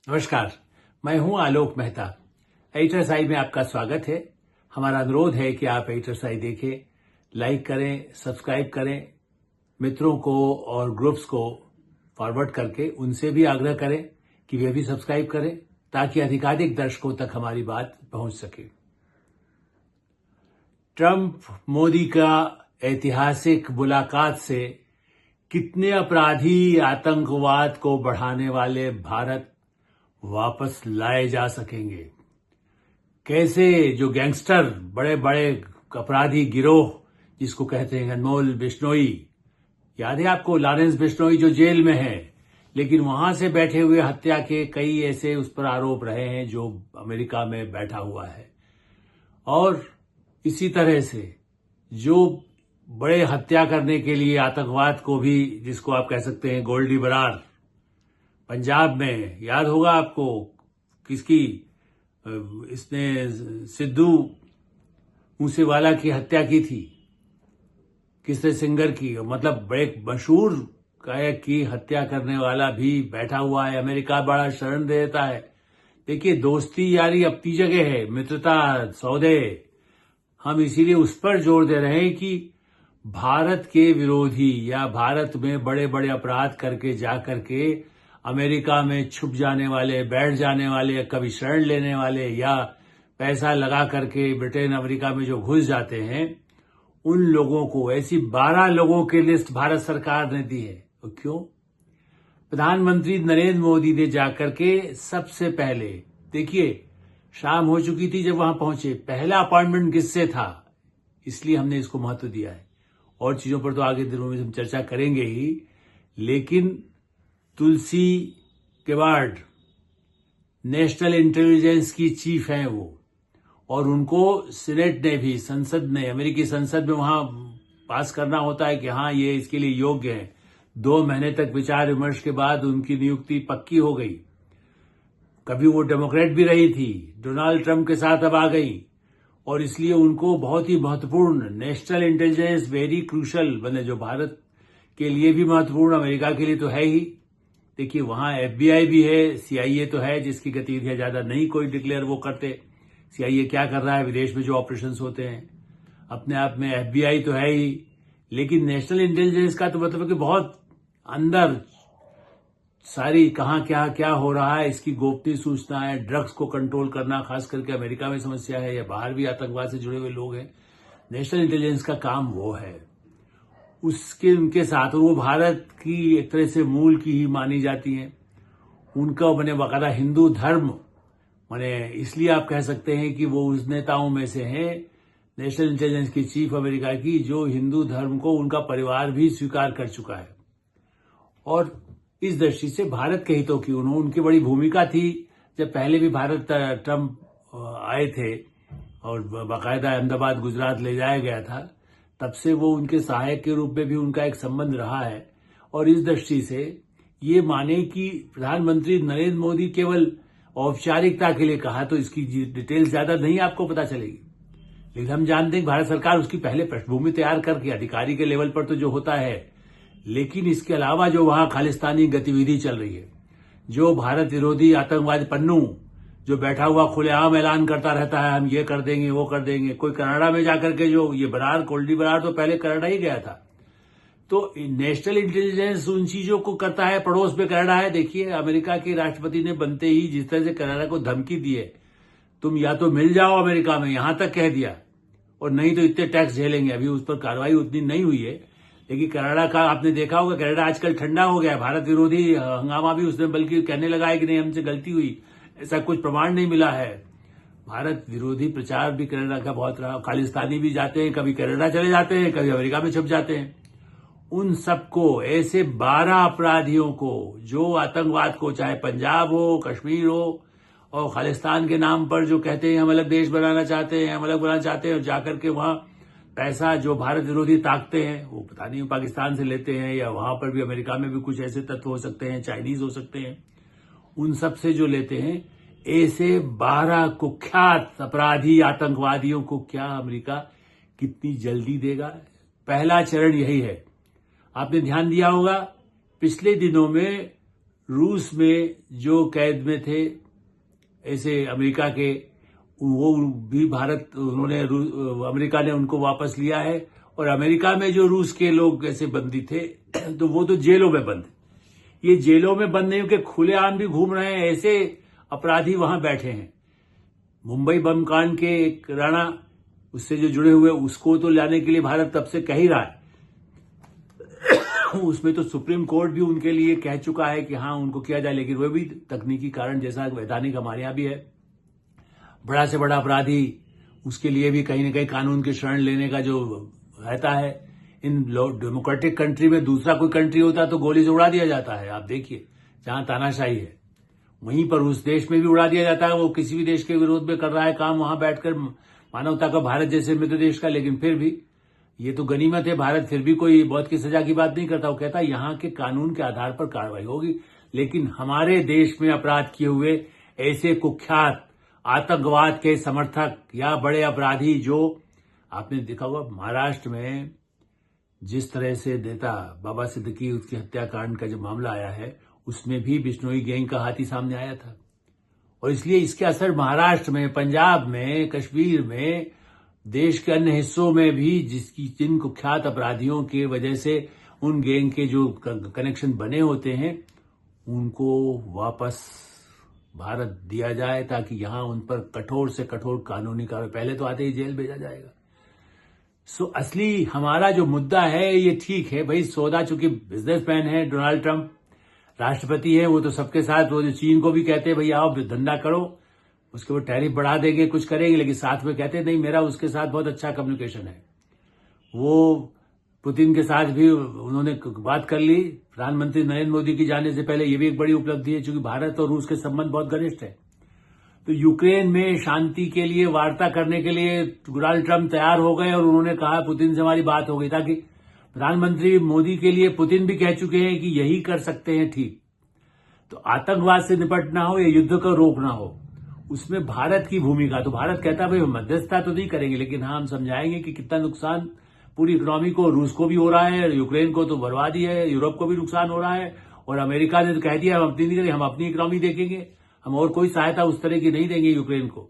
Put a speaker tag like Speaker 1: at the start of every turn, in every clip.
Speaker 1: नमस्कार। मैं हूं आलोक मेहता। एडिटर्स आई में आपका स्वागत है। हमारा अनुरोध है कि आप एडिटर्स आई देखें, लाइक करें, सब्सक्राइब करें, मित्रों को और ग्रुप्स को फॉरवर्ड करके उनसे भी आग्रह करें कि वे भी सब्सक्राइब करें ताकि अधिकाधिक दर्शकों तक हमारी बात पहुंच सके। ट्रंप मोदी का ऐतिहासिक मुलाकात से कितने अपराधी आतंकवाद को बढ़ाने वाले भारत वापस लाए जा सकेंगे? कैसे जो गैंगस्टर, बड़े बड़े अपराधी गिरोह जिसको कहते हैं अनमोल बिश्नोई, याद है आपको लॉरेंस बिश्नोई जो जेल में है, लेकिन वहां से बैठे हुए हत्या के कई ऐसे उस पर आरोप रहे हैं जो अमेरिका में बैठा हुआ है। और इसी तरह से जो बड़े हत्या करने के लिए आतंकवाद को भी, जिसको आप कह सकते हैं गोल्डी बरार, पंजाब में याद होगा आपको किसकी, इसने सिद्धू मूसेवाला की हत्या की थी, किसने, सिंगर की, मतलब बड़े मशहूर गायक की हत्या करने वाला भी बैठा हुआ है। अमेरिका बड़ा शरण देता है। देखिए, दोस्ती यारी अपनी जगह है, मित्रता सौदे। हम इसीलिए उस पर जोर दे रहे हैं कि भारत के विरोधी या भारत में बड़े बड़े अपराध करके जाकर के अमेरिका में छुप जाने वाले, बैठ जाने वाले, कभी शरण लेने वाले या पैसा लगा करके ब्रिटेन अमेरिका में जो घुस जाते हैं, उन लोगों को, ऐसी 12 लोगों की लिस्ट भारत सरकार ने दी है। तो क्यों? प्रधानमंत्री नरेंद्र मोदी ने जाकर के सबसे पहले, देखिए शाम हो चुकी थी जब वहां पहुंचे, पहला अपॉइंटमेंट किससे था, इसलिए हमने इसको महत्व दिया है। और चीजों पर तो आगे दिनों में हम चर्चा करेंगे ही, लेकिन तुलसी गेबार्ड नेशनल इंटेलिजेंस की चीफ हैं वो, और उनको सीनेट ने भी, संसद ने, अमेरिकी संसद में वहां पास करना होता है कि हाँ ये इसके लिए योग्य है। 2 महीने तक विचार विमर्श के बाद उनकी नियुक्ति पक्की हो गई। कभी वो डेमोक्रेट भी रही थी, डोनाल्ड ट्रंप के साथ अब आ गई, और इसलिए उनको बहुत ही महत्वपूर्ण नेशनल इंटेलिजेंस, वेरी क्रूशल बने, जो भारत के लिए भी महत्वपूर्ण, अमेरिका के लिए तो है ही। देखिए वहां FBI भी है, CIA तो है जिसकी गतिविधियां ज्यादा नहीं कोई डिक्लेयर वो करते। CIA क्या कर रहा है विदेश में जो ऑपरेशंस होते हैं, अपने आप में FBI तो है ही, लेकिन नेशनल इंटेलिजेंस का तो मतलब कि बहुत अंदर सारी कहां क्या क्या हो रहा है इसकी गोपनीय सूचनाएं, ड्रग्स को कंट्रोल करना, खास करके अमेरिका में समस्या है या बाहर भी आतंकवाद से जुड़े हुए लोग हैं, नेशनल इंटेलिजेंस का काम वो है। उसके उनके साथ, और वो भारत की एक तरह से मूल की ही मानी जाती हैं। उनका मैंने बाकायदा हिंदू धर्म, मैंने इसलिए आप कह सकते हैं कि वो उस नेताओं में से हैं, नेशनल इंटेलिजेंस की चीफ अमेरिका की, जो हिंदू धर्म को उनका परिवार भी स्वीकार कर चुका है। और इस दृष्टि से भारत के हितों की उनकी बड़ी भूमिका थी। जब पहले भी भारत ट्रंप आए थे और बाकायदा अहमदाबाद गुजरात ले जाया गया था, तब से वो उनके सहायक के रूप में भी उनका एक संबंध रहा है। और इस दृष्टि से ये माने कि प्रधानमंत्री नरेंद्र मोदी केवल औपचारिकता के लिए कहा तो इसकी डिटेल्स ज्यादा नहीं आपको पता चलेगी, लेकिन हम जानते हैं कि भारत सरकार उसकी पहले पृष्ठभूमि तैयार करके, अधिकारी के लेवल पर तो जो होता है, लेकिन इसके अलावा जो वहां खालिस्तानी गतिविधि चल रही है, जो भारत विरोधी आतंकवादी पन्नू जो बैठा हुआ खुलेआम ऐलान करता रहता है, हम ये कर देंगे वो कर देंगे, कोई कनाडा में जाकर के, जो ये बरार, गोल्डी बरार तो पहले कनाडा ही गया था। तो नेशनल इंटेलिजेंस उन चीजों को करता है, पड़ोस में कनाडा है। देखिए अमेरिका के राष्ट्रपति ने बनते ही जिस तरह से कनाडा को धमकी दी है, तुम या तो मिल जाओ अमेरिका में, यहां तक कह दिया, और नहीं तो इतने टैक्स झेलेंगे। अभी उस पर कार्रवाई उतनी नहीं हुई है, लेकिन कनाडा का आपने देखा होगा, कनाडा आजकल ठंडा हो गया। भारत विरोधी हंगामा भी उसने बल्कि कहने लगा है कि नहीं हमसे गलती हुई, ऐसा कुछ प्रमाण नहीं मिला है। भारत विरोधी प्रचार भी कनाडा का बहुत रहा। खालिस्तानी भी जाते हैं, कभी कनाडा चले जाते हैं, कभी अमेरिका में छुप जाते हैं। उन सबको, ऐसे 12 अपराधियों को जो आतंकवाद को, चाहे पंजाब हो, कश्मीर हो, और खालिस्तान के नाम पर जो कहते हैं हम अलग देश बनाना चाहते हैं, हम अलग बनाना चाहते हैं, और जाकर के वहां पैसा जो भारत विरोधी ताकते हैं, वो पता नहीं पाकिस्तान से लेते हैं या वहां पर भी अमेरिका में भी कुछ ऐसे तत्व हो सकते हैं, चाइनीज हो सकते हैं, उन सब से जो लेते हैं, ऐसे 12 कुख्यात अपराधी आतंकवादियों को क्या अमेरिका कितनी जल्दी देगा? पहला चरण यही है। आपने ध्यान दिया होगा, पिछले दिनों में रूस में जो कैद में थे ऐसे अमेरिका के, वो भी अमेरिका ने उनको वापस लिया है। और अमेरिका में जो रूस के लोग ऐसे बंदी थे तो वो तो जेलों में बंद। ये जेलों में बंद नहीं, क्योंकि खुलेआम भी घूम रहे हैं, ऐसे अपराधी वहां बैठे हैं। मुंबई बम कांड के एक राणा, उससे जो जुड़े हुए, उसको तो लाने के लिए भारत तब से कह ही रहा है। उसमें तो सुप्रीम कोर्ट भी उनके लिए कह चुका है कि हाँ उनको किया जाए, लेकिन वह भी तकनीकी कारण जैसा वैधानिक हमारे यहां भी है, बड़ा से बड़ा अपराधी, उसके लिए भी कहीं ना कहीं कानून की शरण लेने का जो रहता है। इन डेमोक्रेटिक कंट्री में दूसरा कोई कंट्री होता तो गोली से उड़ा दिया जाता है। आप देखिए जहां तानाशाही है, वहीं पर उस देश में भी उड़ा दिया जाता है। वो किसी भी देश के विरोध में कर रहा है काम, वहां बैठकर मानवता का, भारत जैसे मित्र देश का, लेकिन फिर भी ये तो गनीमत है, भारत फिर भी कोई मौत की सजा की बात नहीं करता। वो कहता है यहां के कानून के आधार पर कार्रवाई होगी। लेकिन हमारे देश में अपराध किए हुए ऐसे कुख्यात आतंकवाद के समर्थक या बड़े अपराधी, जो आपने देखा होगा महाराष्ट्र में जिस तरह से नेता बाबा सिद्दीकी, उसकी हत्याकांड का जो मामला आया है, उसमें भी बिश्नोई गैंग का हाथी सामने आया था। और इसलिए इसके असर महाराष्ट्र में, पंजाब में, कश्मीर में, देश के अन्य हिस्सों में भी जिन कुख्यात अपराधियों की वजह से उन गैंग के जो कनेक्शन बने होते हैं, उनको वापस भारत दिया जाए, ताकि यहां उन पर कठोर से कठोर कानूनी कार्रवाई, पहले तो आते ही जेल भेजा जाएगा। असली हमारा जो मुद्दा है ये ठीक है भाई, सौदा, चूंकि बिजनेसमैन है डोनाल्ड ट्रंप, राष्ट्रपति है, वो तो सबके साथ, वो जो चीन को भी कहते हैं भाई आओ धंधा करो, उसके बाद टैरिफ बढ़ा देंगे, कुछ करेंगे, लेकिन साथ में कहते नहीं मेरा उसके साथ बहुत अच्छा कम्युनिकेशन है। वो पुतिन के साथ भी उन्होंने बात कर ली। प्रधानमंत्री नरेंद्र मोदी की जाने से पहले, ये भी एक बड़ी उपलब्धि है, क्योंकि भारत और रूस के संबंध बहुत घनिष्ठ है। तो यूक्रेन में शांति के लिए वार्ता करने के लिए डोनाल्ड ट्रंप तैयार हो गए, और उन्होंने कहा पुतिन से हमारी बात हो गई, ताकि प्रधानमंत्री मोदी के लिए पुतिन भी कह चुके हैं कि यही कर सकते हैं ठीक। तो आतंकवाद से निपटना हो या युद्ध को रोकना हो, उसमें भारत की भूमिका, तो भारत कहता है भाई मध्यस्थता तो नहीं करेंगे, लेकिन हाँ हम समझाएंगे कि कितना नुकसान पूरी इकोनॉमी को, रूस को भी हो रहा है, यूक्रेन को तो बर्बादी है, यूरोप को भी नुकसान हो रहा है। और अमेरिका ने तो कह दिया हम अपनी नहीं करेंगे, हम अपनी इकोनॉमी देखेंगे, हम और कोई सहायता उस तरह की नहीं देंगे यूक्रेन को।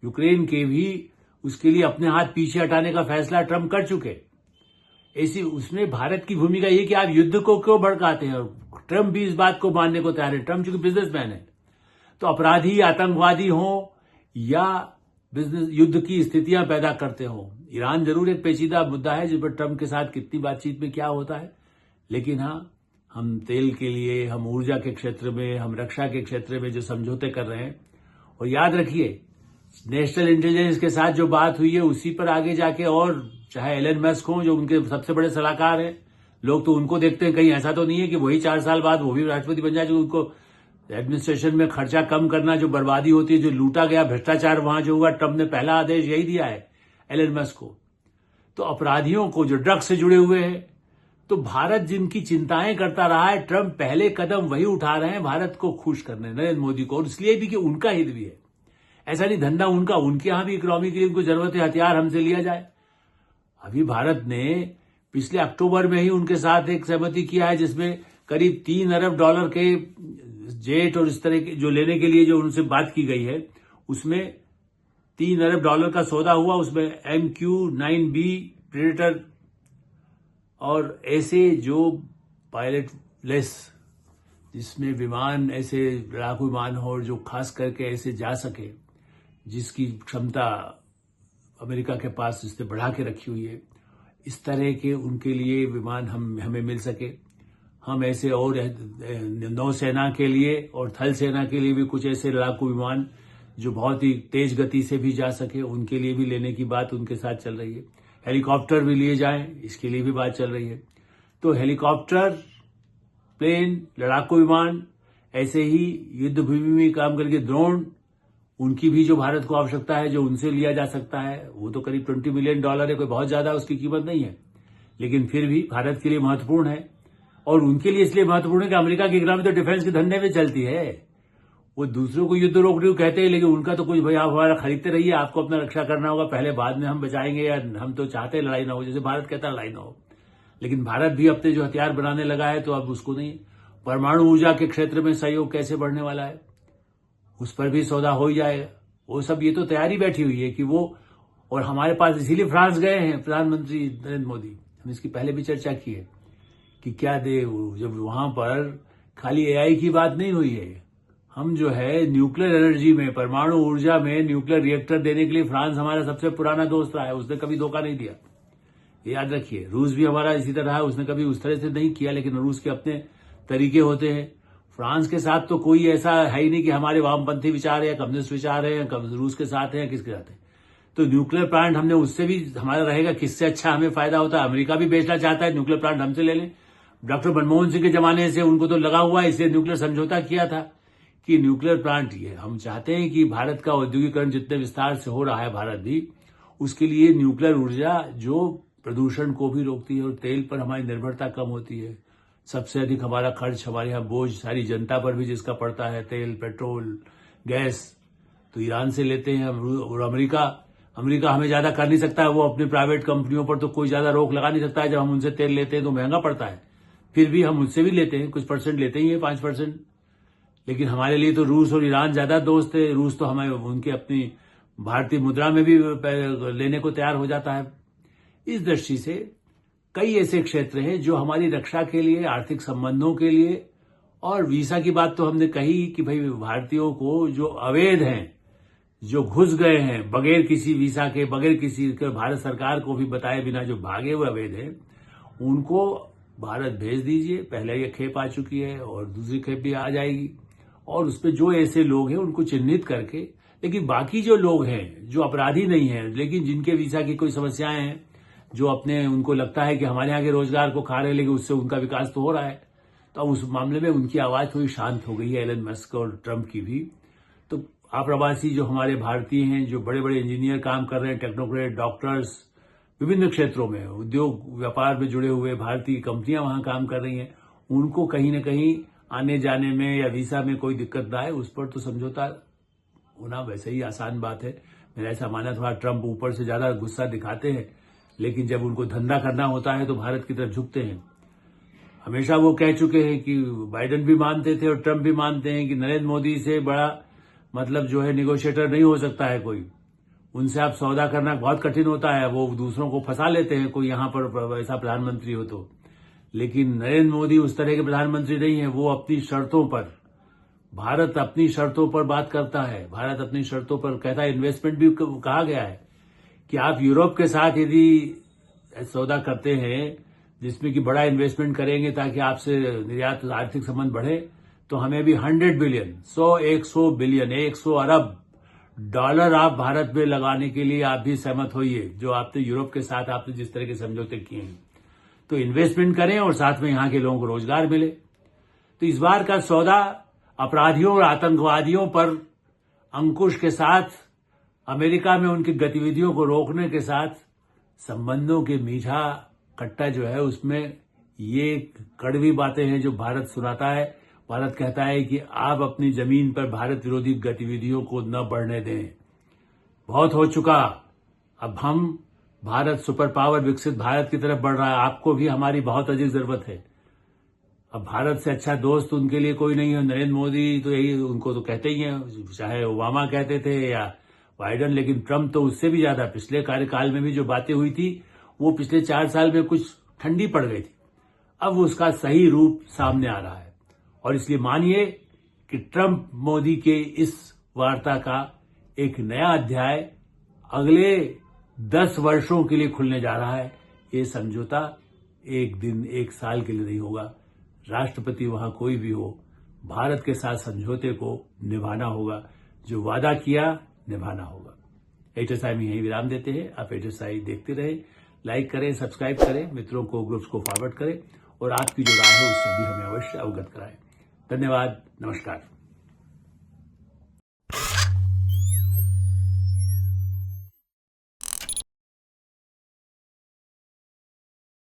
Speaker 1: यूक्रेन के भी उसके लिए अपने हाथ पीछे हटाने का फैसला ट्रंप कर चुके। ऐसी उसमें भारत की भूमिका ये कि आप युद्ध को क्यों भड़काते हैं, और ट्रंप भी इस बात को मानने को तैयार है। ट्रंप चूंकि बिजनेसमैन है, तो अपराधी आतंकवादी हो या बिजनेस युद्ध की स्थितियां पैदा करते हो, ईरान जरूर एक पेचीदा मुद्दा है जिस पर ट्रंप के साथ कितनी बातचीत में क्या होता है। लेकिन हाँ, हम तेल के लिए, हम ऊर्जा के क्षेत्र में, हम रक्षा के क्षेत्र में जो समझौते कर रहे हैं, और याद रखिए नेशनल इंटेलिजेंस के साथ जो बात हुई है उसी पर आगे जाके, और चाहे एलन मस्क हो जो उनके सबसे बड़े सलाहकार हैं, लोग तो उनको देखते हैं, कहीं ऐसा तो नहीं है कि वही 4 साल बाद वो भी राष्ट्रपति बन जाए, जो उनको एडमिनिस्ट्रेशन में खर्चा कम करना, जो बर्बादी होती है, जो लूटा गया भ्रष्टाचार वहां जो हुआ, ट्रंप ने पहला आदेश यही दिया है एलन मस्क को। तो अपराधियों को जो ड्रग्स से जुड़े हुए हैं, तो भारत जिनकी चिंताएं करता रहा है, ट्रंप पहले कदम वही उठा रहे हैं भारत को खुश करने, नरेंद्र मोदी को, और इसलिए भी कि उनका हित भी है। ऐसा नहीं धंधा उनका, उनके यहां भी इकोनॉमी के लिए उनको जरूरत है हथियार हमसे लिया जाए। अभी भारत ने पिछले अक्टूबर में ही उनके साथ एक सहमति किया है, जिसमें करीब $3 अरब के जेट और इस तरह के जो लेने के लिए जो उनसे बात की गई है, उसमें $3 अरब का सौदा हुआ। उसमें MQ-9B प्रेडेटर और ऐसे जो पायलट लेस, जिसमें विमान ऐसे लड़ाकू विमान हो और जो खास करके ऐसे जा सके, जिसकी क्षमता अमेरिका के पास इसने बढ़ा के रखी हुई है, इस तरह के उनके लिए विमान हमें मिल सके। हम ऐसे और नौसेना के लिए और थल सेना के लिए भी कुछ ऐसे लड़ाकू विमान जो बहुत ही तेज गति से भी जा सके, उनके लिए भी लेने की बात उनके साथ चल रही है। हेलीकॉप्टर भी लिए जाएं, इसके लिए भी बात चल रही है। तो हेलीकॉप्टर, प्लेन, लड़ाकू विमान, ऐसे ही युद्ध भूमि में काम करके ड्रोन, उनकी भी जो भारत को आवश्यकता है, जो उनसे लिया जा सकता है, वो तो करीब $20 मिलियन है, कोई बहुत ज्यादा उसकी कीमत नहीं है, लेकिन फिर भी भारत के लिए महत्वपूर्ण है। और उनके लिए इसलिए महत्वपूर्ण है कि अमेरिका की इकोनॉमी तो डिफेंस के धंधे में चलती है। वो दूसरों को युद्ध रोक रही कहते हैं, लेकिन उनका तो कुछ भाई आप हमारा खरीदते रहिए, आपको अपना रक्षा करना होगा पहले, बाद में हम बचाएंगे, या हम तो चाहते हैं लड़ाई ना हो, जैसे भारत कहता है लड़ाई ना हो। लेकिन भारत भी अपने जो हथियार बनाने लगा है, तो अब उसको नहीं। परमाणु ऊर्जा के क्षेत्र में सहयोग कैसे बढ़ने वाला है, उस पर भी सौदा हो ही जाएगा। वो सब ये तो तैयारी बैठी हुई है कि वो, और हमारे पास इसीलिए फ्रांस गए हैं प्रधानमंत्री नरेंद्र मोदी। हम इसकी पहले भी चर्चा की है कि क्या दे, जब वहां पर खाली एआई की बात नहीं हुई है, हम जो है न्यूक्लियर एनर्जी में, परमाणु ऊर्जा में न्यूक्लियर रिएक्टर देने के लिए फ्रांस हमारा सबसे पुराना दोस्त रहा है, उसने कभी धोखा नहीं दिया, ये याद रखिए। रूस भी हमारा इसी तरह है, उसने कभी उस तरह से नहीं किया, लेकिन रूस के अपने तरीके होते हैं। फ्रांस के साथ तो कोई ऐसा है ही नहीं कि हमारे वामपंथी विचार है, कम्युनिस्ट विचार है, रूस के साथ है, किसके साथ है। तो न्यूक्लियर प्लांट हमने उससे भी हमारा रहेगा, किससे अच्छा हमें फायदा होता है। अमेरिका भी बेचना चाहता है, न्यूक्लियर प्लांट हमसे ले लें। डॉक्टर मनमोहन सिंह के जमाने से उनको तो लगा हुआ है, इसलिए न्यूक्लियर समझौता किया था कि न्यूक्लियर प्लांट, ये हम चाहते हैं कि भारत का औद्योगिकरण जितने विस्तार से हो रहा है, भारत भी, उसके लिए न्यूक्लियर ऊर्जा जो प्रदूषण को भी रोकती है और तेल पर हमारी निर्भरता कम होती है। सबसे अधिक हमारा खर्च, हमारे यहाँ बोझ सारी जनता पर भी जिसका पड़ता है, तेल, पेट्रोल, गैस, तो ईरान से लेते हैं हम। और अमेरिका हमें ज्यादा कर नहीं सकता है, वो अपनी प्राइवेट कंपनियों पर तो कोई ज्यादा रोक लगा नहीं सकता है। जब हम उनसे तेल लेते हैं तो महंगा पड़ता है, फिर भी हम उनसे भी लेते हैं, कुछ परसेंट लेते ही है, 5%। लेकिन हमारे लिए तो रूस और ईरान ज्यादा दोस्त है। रूस तो हमें उनके अपनी भारतीय मुद्रा में भी लेने को तैयार हो जाता है। इस दृष्टि से कई ऐसे क्षेत्र हैं जो हमारी रक्षा के लिए, आर्थिक संबंधों के लिए, और वीसा की बात तो हमने कही कि भाई भारतीयों को जो अवैध हैं, जो घुस गए हैं बगैर किसी वीसा के, बगैर किसी के, भारत सरकार को भी बताए बिना जो भागे हुए अवैध हैं, उनको भारत भेज दीजिए। पहले ये खेप आ चुकी है और दूसरी खेप भी आ जाएगी, और उसपे जो ऐसे लोग हैं उनको चिन्हित करके, लेकिन बाकी जो लोग हैं जो अपराधी नहीं हैं, लेकिन जिनके वीसा की कोई समस्याएं हैं, जो अपने, उनको लगता है कि हमारे यहाँ के रोजगार को खा रहे, लेकिन उससे उनका विकास तो हो रहा है, तो अब उस मामले में उनकी आवाज थोड़ी शांत हो गई है, एलन मस्क और ट्रंप की भी। तो आप्रवासी जो हमारे भारतीय हैं, जो बड़े बड़े इंजीनियर काम कर रहे हैं, टेक्नोक्रेट, डॉक्टर्स, विभिन्न क्षेत्रों में उद्योग व्यापार में जुड़े हुए भारतीय कंपनियां वहां काम कर रही हैं, उनको कहीं न कहीं आने जाने में या वीसा में कोई दिक्कत ना आए, उस पर तो समझौता होना वैसे ही आसान बात है। मेरा ऐसा मानना था, ट्रंप ऊपर से ज्यादा गुस्सा दिखाते हैं, लेकिन जब उनको धंधा करना होता है तो भारत की तरफ झुकते हैं। हमेशा वो कह चुके हैं कि बाइडेन भी मानते थे और ट्रंप भी मानते हैं कि नरेंद्र मोदी से बड़ा मतलब जो है निगोशिएटर नहीं हो सकता है कोई। उनसे आप सौदा करना बहुत कठिन होता है, वो दूसरों को फंसा लेते हैं, कोई यहां पर ऐसा प्रधानमंत्री हो तो। लेकिन नरेंद्र मोदी उस तरह के प्रधानमंत्री नहीं है। वो अपनी शर्तों पर, भारत अपनी शर्तों पर बात करता है, भारत अपनी शर्तों पर कहता है। इन्वेस्टमेंट भी कहा गया है कि आप यूरोप के साथ यदि सौदा करते हैं जिसमें कि बड़ा इन्वेस्टमेंट करेंगे ताकि आपसे निर्यात आर्थिक संबंध बढ़े, तो हमें भी 100 बिलियन, 100 बिलियन, 100 अरब डॉलर आप भारत में लगाने के लिए आप भी सहमत होइए, जो आपने यूरोप के साथ आपने जिस तरह के समझौते किए हैं। तो इन्वेस्टमेंट करें और साथ में यहां के लोगों को रोजगार मिले। तो इस बार का सौदा अपराधियों और आतंकवादियों पर अंकुश के साथ, अमेरिका में उनकी गतिविधियों को रोकने के साथ, संबंधों के मीठा कट्टा जो है उसमें ये कड़वी बातें हैं जो भारत सुनाता है। भारत कहता है कि आप अपनी जमीन पर भारत विरोधी गतिविधियों को न बढ़ने दें, बहुत हो चुका। अब हम भारत सुपर पावर, विकसित भारत की तरफ बढ़ रहा है, आपको भी हमारी बहुत अधिक जरूरत है। अब भारत से अच्छा दोस्त उनके लिए कोई नहीं है। नरेंद्र मोदी तो यही, उनको तो कहते ही हैं, चाहे ओबामा कहते थे या बाइडेन, लेकिन ट्रंप तो उससे भी ज्यादा। पिछले कार्यकाल में भी जो बातें हुई थी वो पिछले 4 साल में कुछ ठंडी पड़ गई थी, अब उसका सही रूप सामने आ रहा है। और इसलिए मानिए कि ट्रंप मोदी के इस वार्ता का एक नया अध्याय अगले 10 वर्षों के लिए खुलने जा रहा है। ये समझौता एक दिन, एक साल के लिए नहीं होगा। राष्ट्रपति वहां कोई भी हो, भारत के साथ समझौते को निभाना होगा, जो वादा किया निभाना होगा। HSI में यही विराम देते हैं। आप HSI देखते रहे, लाइक करें, सब्सक्राइब करें, मित्रों को, ग्रुप्स को फॉरवर्ड करें, और आपकी जो राय है उससे भी हमें अवश्य अवगत कराएं। धन्यवाद, नमस्कार।